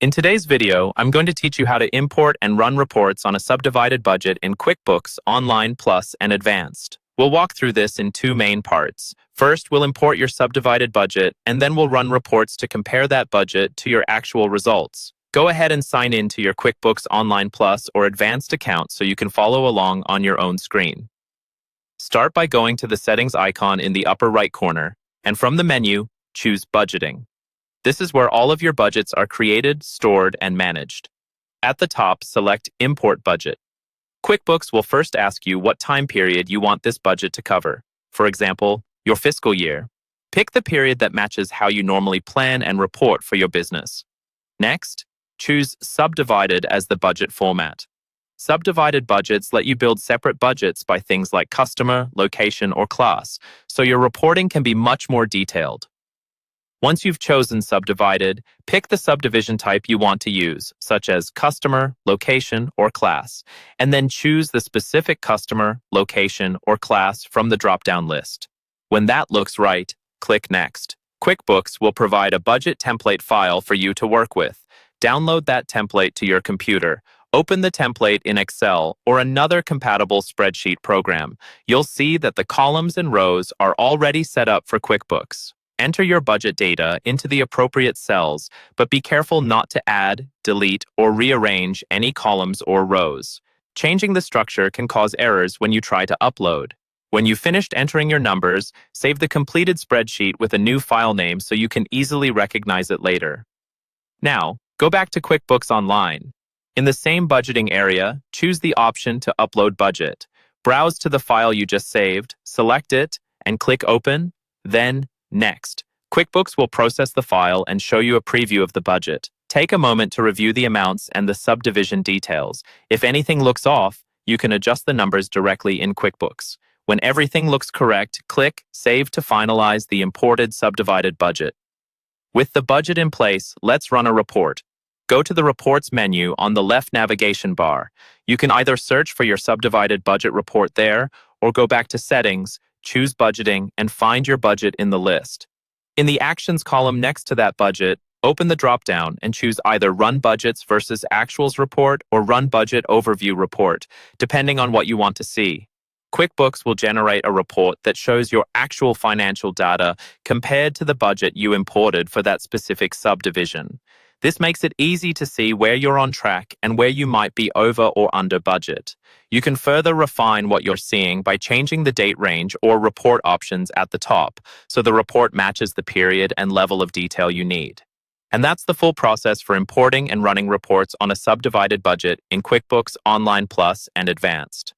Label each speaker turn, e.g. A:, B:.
A: In today's video, I'm going to teach you how to import and run reports on a subdivided budget in QuickBooks Online Plus and Advanced. We'll walk through this in two main parts. First, we'll import your subdivided budget, and then we'll run reports to compare that budget to your actual results. Go ahead and sign in to your QuickBooks Online Plus or Advanced account so you can follow along on your own screen. Start by going to the settings icon in the upper right corner, and from the menu, choose Budgeting. This is where all of your budgets are created, stored, and managed. At the top, select Import Budget. QuickBooks will first ask you what time period you want this budget to cover. For example, your fiscal year. Pick the period that matches how you normally plan and report for your business. Next, choose Subdivided as the budget format. Subdivided budgets let you build separate budgets by things like customer, location, or class, so your reporting can be much more detailed. Once you've chosen Subdivided, pick the subdivision type you want to use, such as customer, location, or class, and then choose the specific customer, location, or class from the drop-down list. When that looks right, click Next. QuickBooks will provide a budget template file for you to work with. Download that template to your computer. Open the template in Excel or another compatible spreadsheet program. You'll see that the columns and rows are already set up for QuickBooks. Enter your budget data into the appropriate cells, but be careful not to add, delete, or rearrange any columns or rows. Changing the structure can cause errors when you try to upload. When you've finished entering your numbers, save the completed spreadsheet with a new file name so you can easily recognize it later. Now, go back to QuickBooks Online. In the same budgeting area, choose the option to upload budget. Browse to the file you just saved, select it, and click Open, then Next. QuickBooks will process the file and show you a preview of the budget. Take a moment to review the amounts and the subdivision details. If anything looks off, you can adjust the numbers directly in QuickBooks. When everything looks correct, click Save to finalize the imported subdivided budget. With the budget in place, let's run a report. Go to the Reports menu on the left navigation bar. You can either search for your subdivided budget report there, or go back to Settings, choose Budgeting, and find your budget in the list. In the Actions column next to that budget, open the drop-down and choose either Run Budgets versus Actuals Report or Run Budget Overview Report, depending on what you want to see. QuickBooks will generate a report that shows your actual financial data compared to the budget you imported for that specific subdivision. This makes it easy to see where you're on track and where you might be over or under budget. You can further refine what you're seeing by changing the date range or report options at the top, so the report matches the period and level of detail you need. And that's the full process for importing and running reports on a subdivided budget in QuickBooks Online Plus and Advanced.